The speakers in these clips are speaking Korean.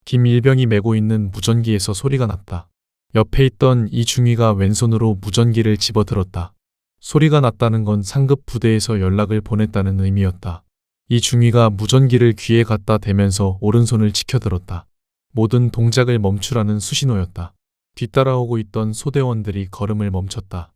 김일병이 메고 있는 무전기에서 소리가 났다. 옆에 있던 이중위가 왼손으로 무전기를 집어들었다. 소리가 났다는 건 상급 부대에서 연락을 보냈다는 의미였다. 이중위가 무전기를 귀에 갖다 대면서 오른손을 치켜들었다. 모든 동작을 멈추라는 수신호였다. 뒤따라오고 있던 소대원들이 걸음을 멈췄다.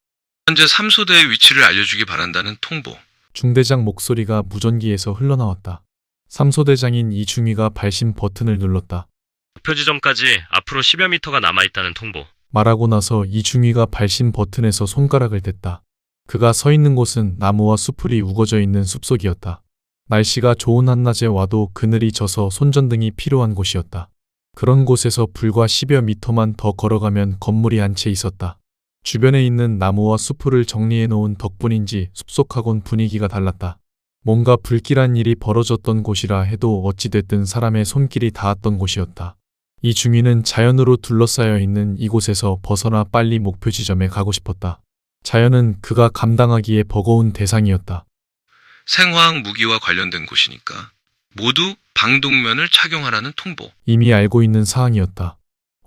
현재 3소대의 위치를 알려주기 바란다는 통보. 중대장 목소리가 무전기에서 흘러나왔다. 3소대장인 이중위가 발신 버튼을 눌렀다. 목표 지점까지 앞으로 10여 미터가 남아있다는 통보. 말하고 나서 이중위가 발신 버튼에서 손가락을 댔다. 그가 서 있는 곳은 나무와 수풀이 우거져 있는 숲속이었다. 날씨가 좋은 한낮에 와도 그늘이 져서 손전등이 필요한 곳이었다. 그런 곳에서 불과 10여 미터만 더 걸어가면 건물이 한 채 있었다. 주변에 있는 나무와 수풀을 정리해 놓은 덕분인지 숲속하곤 분위기가 달랐다. 뭔가 불길한 일이 벌어졌던 곳이라 해도 어찌됐든 사람의 손길이 닿았던 곳이었다. 이중위는 자연으로 둘러싸여 있는 이곳에서 벗어나 빨리 목표 지점에 가고 싶었다. 자연은 그가 감당하기에 버거운 대상이었다. 생화학 무기와 관련된 곳이니까 모두 방독면을 착용하라는 통보. 이미 알고 있는 사항이었다.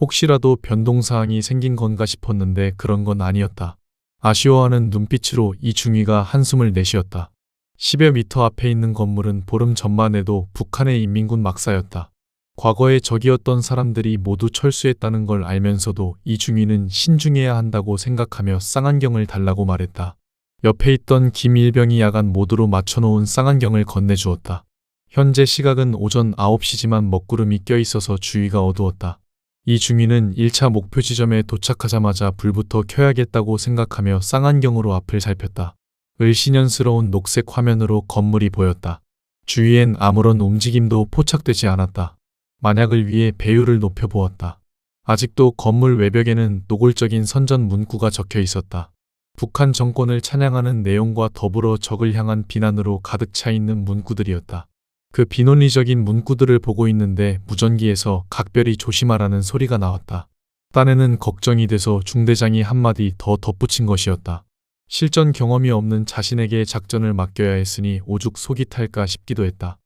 혹시라도 변동사항이 생긴 건가 싶었는데 그런 건 아니었다. 아쉬워하는 눈빛으로 이중위가 한숨을 내쉬었다. 10여 미터 앞에 있는 건물은 보름 전만 해도 북한의 인민군 막사였다. 과거에 적이었던 사람들이 모두 철수했다는 걸 알면서도 이중위는 신중해야 한다고 생각하며 쌍안경을 달라고 말했다. 옆에 있던 김일병이 야간 모드로 맞춰놓은 쌍안경을 건네주었다. 현재 시각은 오전 9시지만 먹구름이 껴있어서 주위가 어두웠다. 이중위는 1차 목표 지점에 도착하자마자 불부터 켜야겠다고 생각하며 쌍안경으로 앞을 살폈다. 을씨년스러운 녹색 화면으로 건물이 보였다. 주위엔 아무런 움직임도 포착되지 않았다. 만약을 위해 배율을 높여보았다. 아직도 건물 외벽에는 노골적인 선전 문구가 적혀 있었다. 북한 정권을 찬양하는 내용과 더불어 적을 향한 비난으로 가득 차 있는 문구들이었다. 그 비논리적인 문구들을 보고 있는데 무전기에서 각별히 조심하라는 소리가 나왔다. 딴에는 걱정이 돼서 중대장이 한마디 더 덧붙인 것이었다. 실전 경험이 없는 자신에게 작전을 맡겨야 했으니 오죽 속이 탈까 싶기도 했다.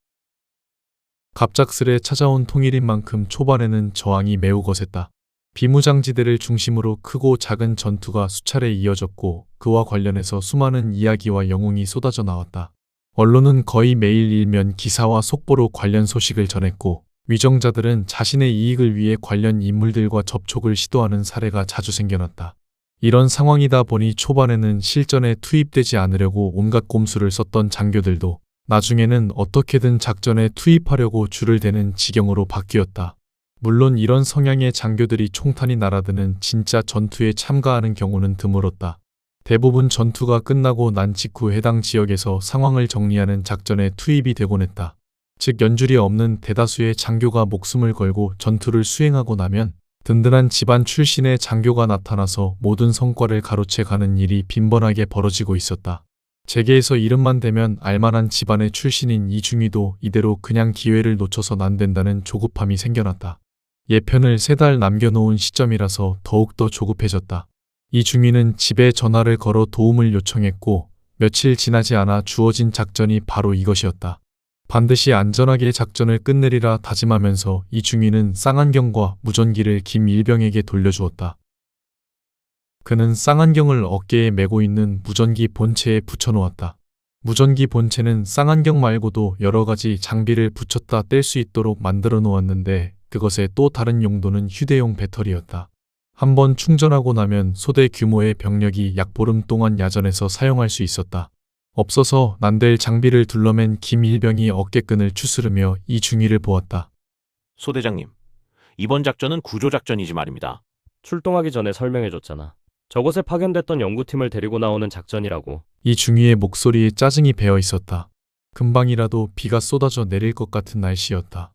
갑작스레 찾아온 통일인 만큼 초반에는 저항이 매우 거셌다. 비무장지대를 중심으로 크고 작은 전투가 수차례 이어졌고 그와 관련해서 수많은 이야기와 영웅이 쏟아져 나왔다. 언론은 거의 매일 일면 기사와 속보로 관련 소식을 전했고 위정자들은 자신의 이익을 위해 관련 인물들과 접촉을 시도하는 사례가 자주 생겨났다. 이런 상황이다 보니 초반에는 실전에 투입되지 않으려고 온갖 꼼수를 썼던 장교들도 나중에는 어떻게든 작전에 투입하려고 줄을 대는 지경으로 바뀌었다. 물론 이런 성향의 장교들이 총탄이 날아드는 진짜 전투에 참가하는 경우는 드물었다. 대부분 전투가 끝나고 난 직후 해당 지역에서 상황을 정리하는 작전에 투입이 되곤 했다. 즉 연줄이 없는 대다수의 장교가 목숨을 걸고 전투를 수행하고 나면 든든한 집안 출신의 장교가 나타나서 모든 성과를 가로채 가는 일이 빈번하게 벌어지고 있었다. 재계에서 이름만 대면 알만한 집안의 출신인 이중위도 이대로 그냥 기회를 놓쳐선 안 된다는 조급함이 생겨났다. 예편을 3달 남겨놓은 시점이라서 더욱더 조급해졌다. 이중위는 집에 전화를 걸어 도움을 요청했고 며칠 지나지 않아 주어진 작전이 바로 이것이었다. 반드시 안전하게 작전을 끝내리라 다짐하면서 이중위는 쌍안경과 무전기를 김일병에게 돌려주었다. 그는 쌍안경을 어깨에 메고 있는 무전기 본체에 붙여놓았다. 무전기 본체는 쌍안경 말고도 여러 가지 장비를 붙였다 뗄 수 있도록 만들어 놓았는데 그것의 또 다른 용도는 휴대용 배터리였다. 한번 충전하고 나면 소대 규모의 병력이 약 보름 동안 야전에서 사용할 수 있었다. 없어서 난될 장비를 둘러맨 김일병이 어깨끈을 추스르며 이중위를 보았다. 소대장님, 이번 작전은 구조작전이지 말입니다. 출동하기 전에 설명해줬잖아. 저곳에 파견됐던 연구팀을 데리고 나오는 작전이라고. 이중위의 목소리에 짜증이 배어 있었다. 금방이라도 비가 쏟아져 내릴 것 같은 날씨였다.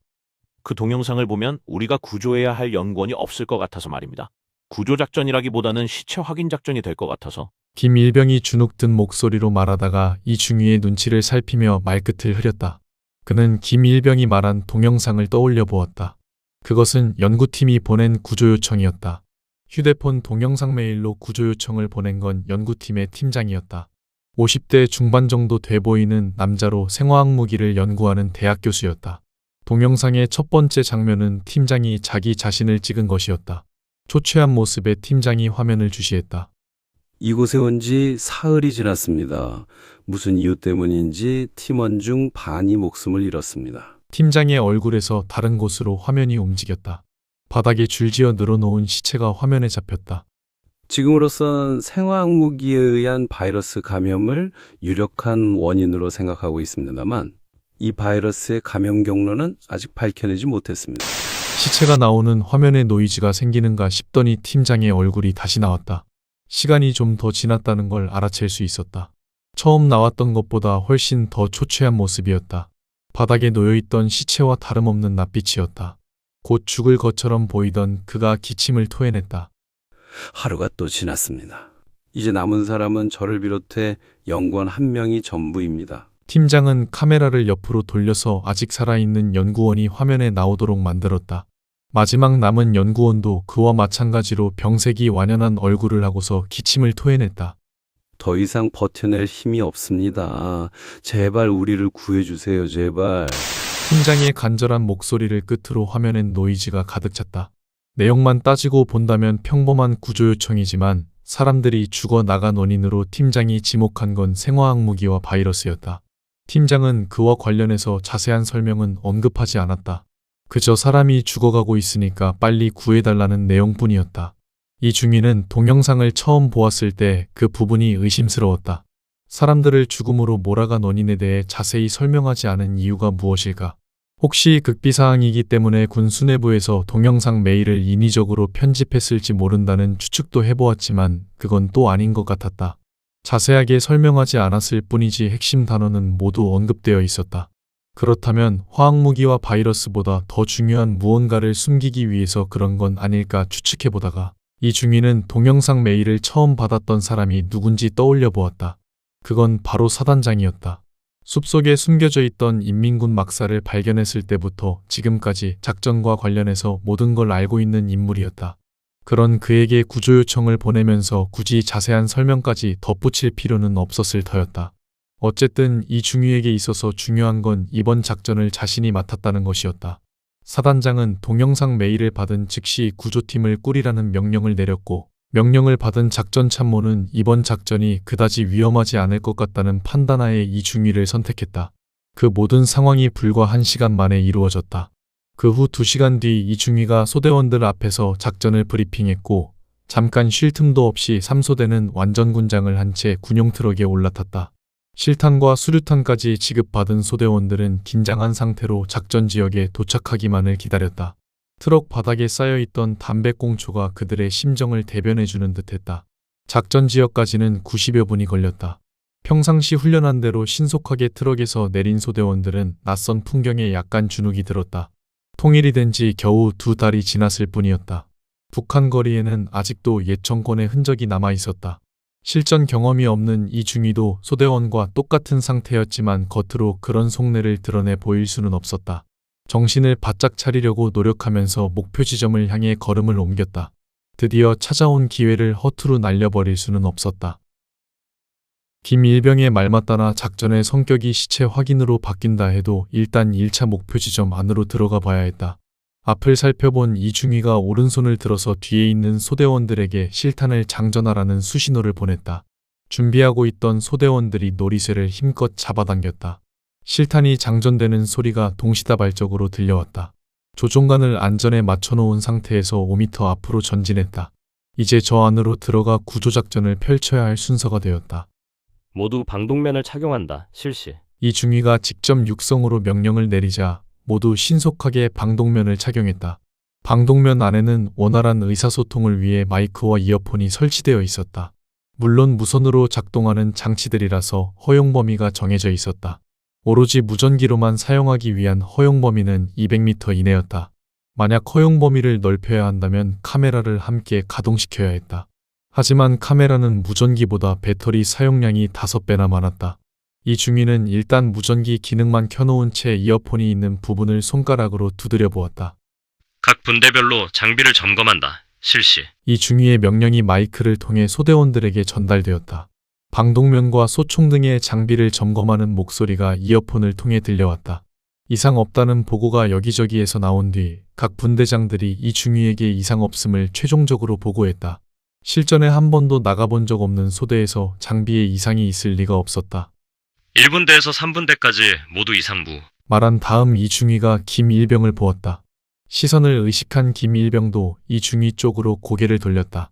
그 동영상을 보면 우리가 구조해야 할 연구원이 없을 것 같아서 말입니다. 구조작전이라기보다는 시체 확인 작전이 될 것 같아서. 김일병이 주눅든 목소리로 말하다가 이중위의 눈치를 살피며 말끝을 흐렸다. 그는 김일병이 말한 동영상을 떠올려 보았다. 그것은 연구팀이 보낸 구조 요청이었다. 휴대폰 동영상 메일로 구조 요청을 보낸 건 연구팀의 팀장이었다. 50대 중반 정도 돼 보이는 남자로 생화학 무기를 연구하는 대학 교수였다. 동영상의 첫 번째 장면은 팀장이 자기 자신을 찍은 것이었다. 초췌한 모습의 팀장이 화면을 주시했다. 이곳에 온 지 사흘이 지났습니다. 무슨 이유 때문인지 팀원 중 반이 목숨을 잃었습니다. 팀장의 얼굴에서 다른 곳으로 화면이 움직였다. 바닥에 줄지어 늘어놓은 시체가 화면에 잡혔다. 지금으로선 생화학 무기에 의한 바이러스 감염을 유력한 원인으로 생각하고 있습니다만 이 바이러스의 감염 경로는 아직 밝혀내지 못했습니다. 시체가 나오는 화면에 노이즈가 생기는가 싶더니 팀장의 얼굴이 다시 나왔다. 시간이 좀 더 지났다는 걸 알아챌 수 있었다. 처음 나왔던 것보다 훨씬 더 초췌한 모습이었다. 바닥에 놓여있던 시체와 다름없는 낯빛이었다. 곧 죽을 것처럼 보이던 그가 기침을 토해냈다. 하루가 또 지났습니다. 이제 남은 사람은 저를 비롯해 연구원 한 명이 전부입니다. 팀장은 카메라를 옆으로 돌려서 아직 살아있는 연구원이 화면에 나오도록 만들었다. 마지막 남은 연구원도 그와 마찬가지로 병색이 완연한 얼굴을 하고서 기침을 토해냈다. 더 이상 버텨낼 힘이 없습니다. 제발 우리를 구해주세요, 제발. 팀장의 간절한 목소리를 끝으로 화면엔 노이즈가 가득 찼다. 내용만 따지고 본다면 평범한 구조 요청이지만 사람들이 죽어 나간 원인으로 팀장이 지목한 건 생화학 무기와 바이러스였다. 팀장은 그와 관련해서 자세한 설명은 언급하지 않았다. 그저 사람이 죽어가고 있으니까 빨리 구해달라는 내용뿐이었다. 이 중위는 동영상을 처음 보았을 때 그 부분이 의심스러웠다. 사람들을 죽음으로 몰아간 원인에 대해 자세히 설명하지 않은 이유가 무엇일까? 혹시 극비사항이기 때문에 군 수뇌부에서 동영상 메일을 인위적으로 편집했을지 모른다는 추측도 해보았지만 그건 또 아닌 것 같았다. 자세하게 설명하지 않았을 뿐이지 핵심 단어는 모두 언급되어 있었다. 그렇다면 화학무기와 바이러스보다 더 중요한 무언가를 숨기기 위해서 그런 건 아닐까 추측해보다가 이 중위는 동영상 메일을 처음 받았던 사람이 누군지 떠올려 보았다. 그건 바로 사단장이었다. 숲속에 숨겨져 있던 인민군 막사를 발견했을 때부터 지금까지 작전과 관련해서 모든 걸 알고 있는 인물이었다. 그런 그에게 구조 요청을 보내면서 굳이 자세한 설명까지 덧붙일 필요는 없었을 터였다. 어쨌든 이 중위에게 있어서 중요한 건 이번 작전을 자신이 맡았다는 것이었다. 사단장은 동영상 메일을 받은 즉시 구조팀을 꾸리라는 명령을 내렸고 명령을 받은 작전 참모는 이번 작전이 그다지 위험하지 않을 것 같다는 판단하에 이 중위를 선택했다. 그 모든 상황이 불과 1시간 만에 이루어졌다. 그 후 2시간 뒤 이 중위가 소대원들 앞에서 작전을 브리핑했고 잠깐 쉴 틈도 없이 3소대는 완전 군장을 한 채 군용 트럭에 올라탔다. 실탄과 수류탄까지 지급받은 소대원들은 긴장한 상태로 작전 지역에 도착하기만을 기다렸다. 트럭 바닥에 쌓여있던 담배꽁초가 그들의 심정을 대변해주는 듯했다. 작전 지역까지는 90여 분이 걸렸다. 평상시 훈련한 대로 신속하게 트럭에서 내린 소대원들은 낯선 풍경에 약간 주눅이 들었다. 통일이 된 지 겨우 2달이 지났을 뿐이었다. 북한 거리에는 아직도 옛 정권의 흔적이 남아 있었다. 실전 경험이 없는 이 중위도 소대원과 똑같은 상태였지만 겉으로 그런 속내를 드러내 보일 수는 없었다. 정신을 바짝 차리려고 노력하면서 목표 지점을 향해 걸음을 옮겼다. 드디어 찾아온 기회를 허투루 날려버릴 수는 없었다. 김일병의 말 맞다나 작전의 성격이 시체 확인으로 바뀐다 해도 일단 1차 목표 지점 안으로 들어가 봐야 했다. 앞을 살펴본 이중위가 오른손을 들어서 뒤에 있는 소대원들에게 실탄을 장전하라는 수신호를 보냈다. 준비하고 있던 소대원들이 놀이쇠를 힘껏 잡아당겼다. 실탄이 장전되는 소리가 동시다발적으로 들려왔다. 조종관을 안전에 맞춰놓은 상태에서 5m 앞으로 전진했다. 이제 저 안으로 들어가 구조작전을 펼쳐야 할 순서가 되었다. 모두 방독면을 착용한다. 실시. 이중위가 직접 육성으로 명령을 내리자 모두 신속하게 방독면을 착용했다. 방독면 안에는 원활한 의사소통을 위해 마이크와 이어폰이 설치되어 있었다. 물론 무선으로 작동하는 장치들이라서 허용 범위가 정해져 있었다. 오로지 무전기로만 사용하기 위한 허용 범위는 200m 이내였다. 만약 허용 범위를 넓혀야 한다면 카메라를 함께 가동시켜야 했다. 하지만 카메라는 무전기보다 배터리 사용량이 5배나 많았다. 이 중위는 일단 무전기 기능만 켜놓은 채 이어폰이 있는 부분을 손가락으로 두드려 보았다. 각 분대별로 장비를 점검한다. 실시. 이 중위의 명령이 마이크를 통해 소대원들에게 전달되었다. 방독면과 소총 등의 장비를 점검하는 목소리가 이어폰을 통해 들려왔다. 이상 없다는 보고가 여기저기에서 나온 뒤 각 분대장들이 이중위에게 이상 없음을 최종적으로 보고했다. 실전에 한 번도 나가본 적 없는 소대에서 장비에 이상이 있을 리가 없었다. 1분대에서 3분대까지 모두 이상무. 말한 다음 이중위가 김일병을 보았다. 시선을 의식한 김일병도 이중위 쪽으로 고개를 돌렸다.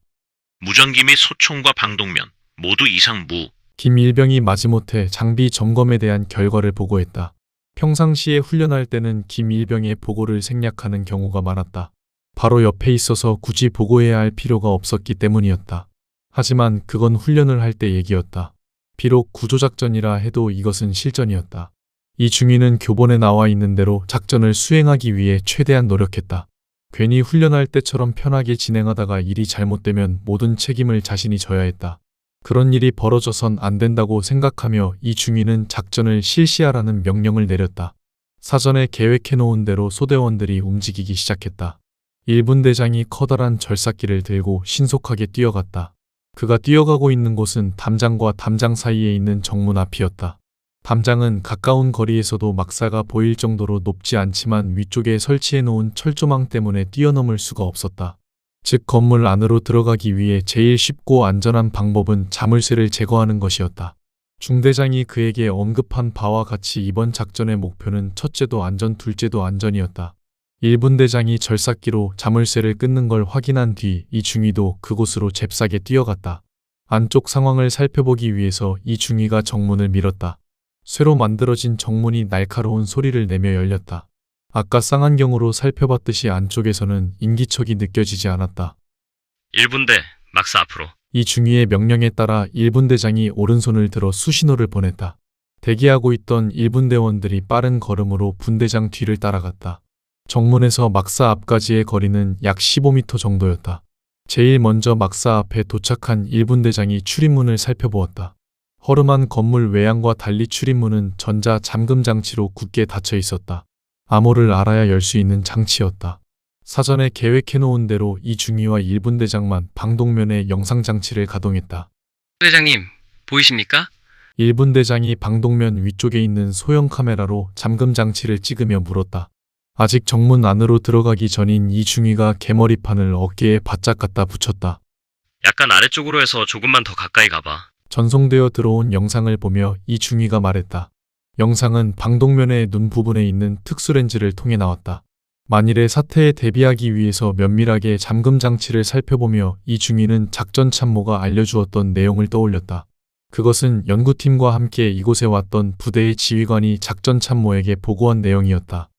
무전기 및 소총과 방독면 모두 이상 무. 김일병이 마지못해 장비 점검에 대한 결과를 보고했다. 평상시에 훈련할 때는 김일병의 보고를 생략하는 경우가 많았다. 바로 옆에 있어서 굳이 보고해야 할 필요가 없었기 때문이었다. 하지만 그건 훈련을 할 때 얘기였다. 비록 구조작전이라 해도 이것은 실전이었다. 이중위는 교본에 나와 있는 대로 작전을 수행하기 위해 최대한 노력했다. 괜히 훈련할 때처럼 편하게 진행하다가 일이 잘못되면 모든 책임을 자신이 져야 했다. 그런 일이 벌어져선 안 된다고 생각하며 이중위는 작전을 실시하라는 명령을 내렸다. 사전에 계획해놓은 대로 소대원들이 움직이기 시작했다. 1분대장이 커다란 절삭기를 들고 신속하게 뛰어갔다. 그가 뛰어가고 있는 곳은 담장과 담장 사이에 있는 정문 앞이었다. 담장은 가까운 거리에서도 막사가 보일 정도로 높지 않지만 위쪽에 설치해놓은 철조망 때문에 뛰어넘을 수가 없었다. 즉 건물 안으로 들어가기 위해 제일 쉽고 안전한 방법은 자물쇠를 제거하는 것이었다. 중대장이 그에게 언급한 바와 같이 이번 작전의 목표는 첫째도 안전, 둘째도 안전이었다. 1분대장이 절삭기로 자물쇠를 끊는 걸 확인한 뒤 이중위도 그곳으로 잽싸게 뛰어갔다. 안쪽 상황을 살펴보기 위해서 이중위가 정문을 밀었다. 쇠로 만들어진 정문이 날카로운 소리를 내며 열렸다. 아까 쌍안경으로 살펴봤듯이 안쪽에서는 인기척이 느껴지지 않았다. 1분대 막사 앞으로. 이중위의 명령에 따라 1분대장이 오른손을 들어 수신호를 보냈다. 대기하고 있던 1분대원들이 빠른 걸음으로 분대장 뒤를 따라갔다. 정문에서 막사 앞까지의 거리는 약 15m 정도였다. 제일 먼저 막사 앞에 도착한 1분대장이 출입문을 살펴보았다. 허름한 건물 외양과 달리 출입문은 전자 잠금 장치로 굳게 닫혀 있었다. 암호를 알아야 열 수 있는 장치였다. 사전에 계획해놓은 대로 이중위와 1분대장만 방독면에 영상장치를 가동했다. 대장님, 보이십니까? 1분대장이 방독면 위쪽에 있는 소형 카메라로 잠금 장치를 찍으며 물었다. 아직 정문 안으로 들어가기 전인 이중위가 개머리판을 어깨에 바짝 갖다 붙였다. 약간 아래쪽으로 해서 조금만 더 가까이 가봐. 전송되어 들어온 영상을 보며 이중위가 말했다. 영상은 방독면의 눈 부분에 있는 특수렌즈를 통해 나왔다. 만일의 사태에 대비하기 위해서 면밀하게 잠금 장치를 살펴보며 이중위는 작전 참모가 알려주었던 내용을 떠올렸다. 그것은 연구팀과 함께 이곳에 왔던 부대의 지휘관이 작전 참모에게 보고한 내용이었다.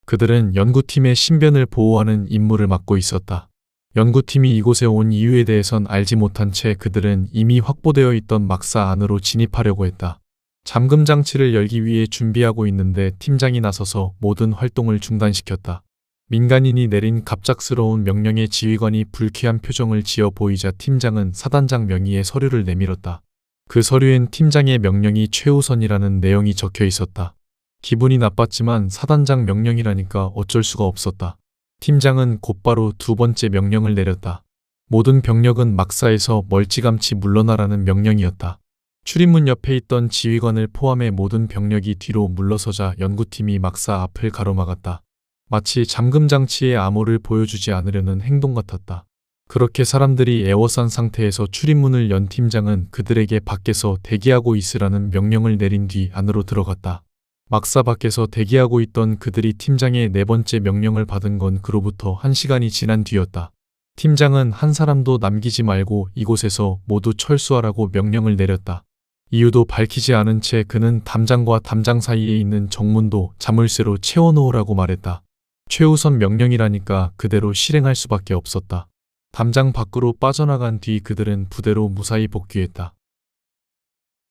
그들은 연구팀의 신변을 보호하는 임무를 맡고 있었다. 연구팀이 이곳에 온 이유에 대해선 알지 못한 채 그들은 이미 확보되어 있던 막사 안으로 진입하려고 했다. 잠금 장치를 열기 위해 준비하고 있는데 팀장이 나서서 모든 활동을 중단시켰다. 민간인이 내린 갑작스러운 명령에 지휘관이 불쾌한 표정을 지어 보이자 팀장은 사단장 명의의 서류를 내밀었다. 그 서류엔 팀장의 명령이 최우선이라는 내용이 적혀 있었다. 기분이 나빴지만 사단장 명령이라니까 어쩔 수가 없었다. 팀장은 곧바로 두 번째 명령을 내렸다. 모든 병력은 막사에서 멀찌감치 물러나라는 명령이었다. 출입문 옆에 있던 지휘관을 포함해 모든 병력이 뒤로 물러서자 연구팀이 막사 앞을 가로막았다. 마치 잠금 장치의 암호를 보여주지 않으려는 행동 같았다. 그렇게 사람들이 애워싼 상태에서 출입문을 연 팀장은 그들에게 밖에서 대기하고 있으라는 명령을 내린 뒤 안으로 들어갔다. 막사 밖에서 대기하고 있던 그들이 팀장의 네 번째 명령을 받은 건 그로부터 1시간이 지난 뒤였다. 팀장은 한 사람도 남기지 말고 이곳에서 모두 철수하라고 명령을 내렸다. 이유도 밝히지 않은 채 그는 담장과 담장 사이에 있는 정문도 자물쇠로 채워놓으라고 말했다. 최우선 명령이라니까 그대로 실행할 수밖에 없었다. 담장 밖으로 빠져나간 뒤 그들은 부대로 무사히 복귀했다.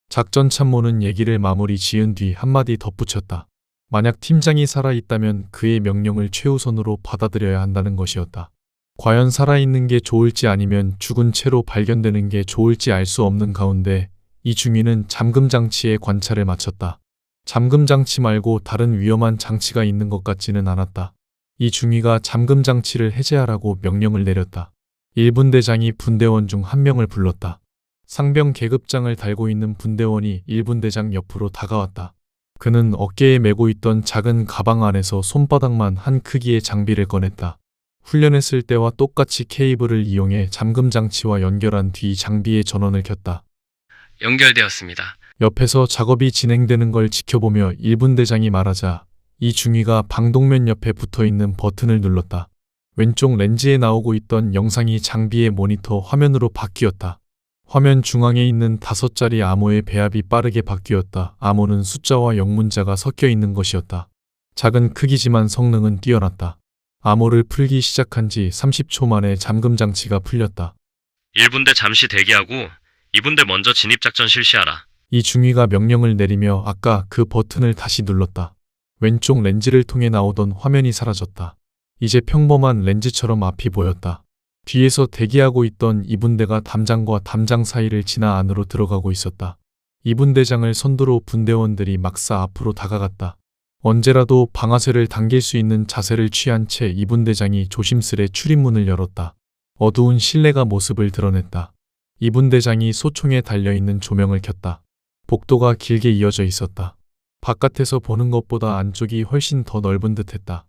작전 참모는 얘기를 마무리 지은 뒤 한마디 덧붙였다. 만약 팀장이 살아있다면 그의 명령을 최우선으로 받아들여야 한다는 것이었다. 과연 살아있는 게 좋을지 아니면 죽은 채로 발견되는 게 좋을지 알 수 없는 가운데 이중위는 잠금 장치에 관찰을 마쳤다. 잠금 장치 말고 다른 위험한 장치가 있는 것 같지는 않았다. 이중위가 잠금 장치를 해제하라고 명령을 내렸다. 1분대장이 분대원 중 한 명을 불렀다. 상병 계급장을 달고 있는 분대원이 1분대장 옆으로 다가왔다. 그는 어깨에 메고 있던 작은 가방 안에서 손바닥만 한 크기의 장비를 꺼냈다. 훈련했을 때와 똑같이 케이블을 이용해 잠금 장치와 연결한 뒤 장비의 전원을 켰다. 연결되었습니다. 옆에서 작업이 진행되는 걸 지켜보며 1분 대장이 말하자 이중위가 방독면 옆에 붙어있는 버튼을 눌렀다. 왼쪽 렌즈에 나오고 있던 영상이 장비의 모니터 화면으로 바뀌었다. 화면 중앙에 있는 5자리 암호의 배합이 빠르게 바뀌었다. 암호는 숫자와 영문자가 섞여 있는 것이었다. 작은 크기지만 성능은 뛰어났다. 암호를 풀기 시작한 지 30초 만에 잠금 장치가 풀렸다. 1분대 잠시 대기하고 2분대 먼저 진입작전 실시하라. 이중위가 명령을 내리며 아까 그 버튼을 다시 눌렀다. 왼쪽 렌즈를 통해 나오던 화면이 사라졌다. 이제 평범한 렌즈처럼 앞이 보였다. 뒤에서 대기하고 있던 2분대가 담장과 담장 사이를 지나 안으로 들어가고 있었다. 2분대장을 선두로 분대원들이 막사 앞으로 다가갔다. 언제라도 방아쇠를 당길 수 있는 자세를 취한 채 2분대장이 조심스레 출입문을 열었다. 어두운 실내가 모습을 드러냈다. 2분대장이 소총에 달려있는 조명을 켰다. 복도가 길게 이어져 있었다. 바깥에서 보는 것보다 안쪽이 훨씬 더 넓은 듯했다.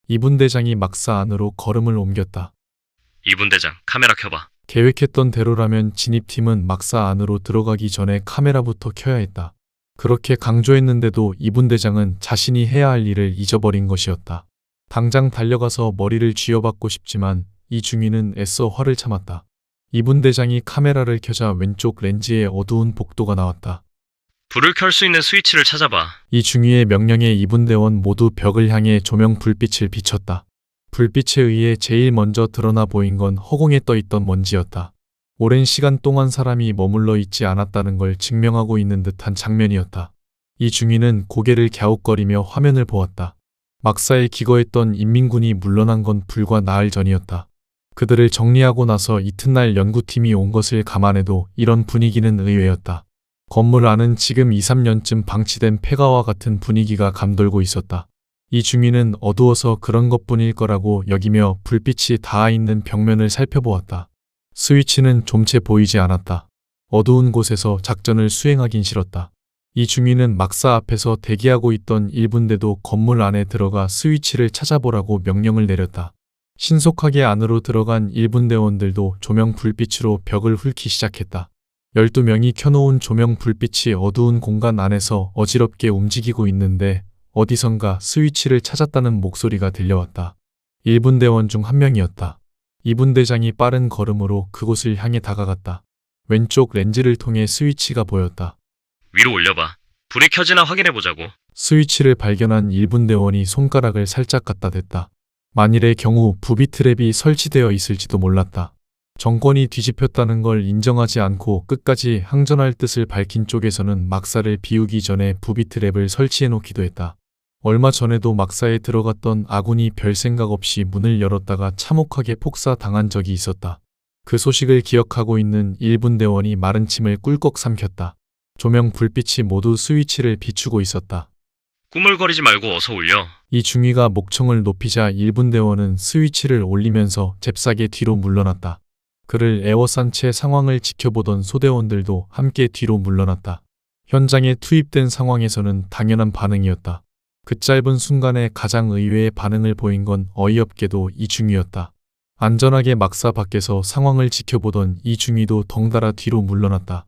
2분대장이 막사 안으로 걸음을 옮겼다. 2분대장 카메라 켜봐. 계획했던 대로라면 진입팀은 막사 안으로 들어가기 전에 카메라부터 켜야 했다. 그렇게 강조했는데도 2분대장은 자신이 해야 할 일을 잊어버린 것이었다. 당장 달려가서 머리를 쥐어받고 싶지만 이중위는 애써 화를 참았다. 2분대장이 카메라를 켜자 왼쪽 렌즈에 어두운 복도가 나왔다. 불을 켤 수 있는 스위치를 찾아봐. 이중위의 명령에 2분대원 모두 벽을 향해 조명 불빛을 비췄다. 불빛에 의해 제일 먼저 드러나 보인 건 허공에 떠있던 먼지였다. 오랜 시간 동안 사람이 머물러 있지 않았다는 걸 증명하고 있는 듯한 장면이었다. 이중위는 고개를 갸웃거리며 화면을 보았다. 막사에 기거했던 인민군이 물러난 건 불과 나흘 전이었다. 그들을 정리하고 나서 이튿날 연구팀이 온 것을 감안해도 이런 분위기는 의외였다. 건물 안은 지금 2, 3년쯤 방치된 폐가와 같은 분위기가 감돌고 있었다. 이중위는 어두워서 그런 것뿐일 거라고 여기며 불빛이 닿아 있는 벽면을 살펴보았다. 스위치는 좀채 보이지 않았다. 어두운 곳에서 작전을 수행하긴 싫었다. 이중위는 막사 앞에서 대기하고 있던 1분대도 건물 안에 들어가 스위치를 찾아보라고 명령을 내렸다. 신속하게 안으로 들어간 1분대원들도 조명 불빛으로 벽을 훑기 시작했다. 12명이 켜놓은 조명 불빛이 어두운 공간 안에서 어지럽게 움직이고 있는데 어디선가 스위치를 찾았다는 목소리가 들려왔다. 1분대원 중 한 명이었다. 2분대장이 빠른 걸음으로 그곳을 향해 다가갔다. 왼쪽 렌즈를 통해 스위치가 보였다. 위로 올려봐. 불이 켜지나 확인해보자고. 스위치를 발견한 1분대원이 손가락을 살짝 갖다 댔다. 만일의 경우 부비 트랩이 설치되어 있을지도 몰랐다. 정권이 뒤집혔다는 걸 인정하지 않고 끝까지 항전할 뜻을 밝힌 쪽에서는 막사를 비우기 전에 부비 트랩을 설치해놓기도 했다. 얼마 전에도 막사에 들어갔던 아군이 별 생각 없이 문을 열었다가 참혹하게 폭사당한 적이 있었다. 그 소식을 기억하고 있는 1분대원이 마른 침을 꿀꺽 삼켰다. 조명 불빛이 모두 스위치를 비추고 있었다. 꾸물거리지 말고 어서 올려. 이중위가 목청을 높이자 1분대원은 스위치를 올리면서 잽싸게 뒤로 물러났다. 그를 에워싼 채 상황을 지켜보던 소대원들도 함께 뒤로 물러났다. 현장에 투입된 상황에서는 당연한 반응이었다. 그 짧은 순간에 가장 의외의 반응을 보인 건 어이없게도 이중위였다. 안전하게 막사 밖에서 상황을 지켜보던 이중위도 덩달아 뒤로 물러났다.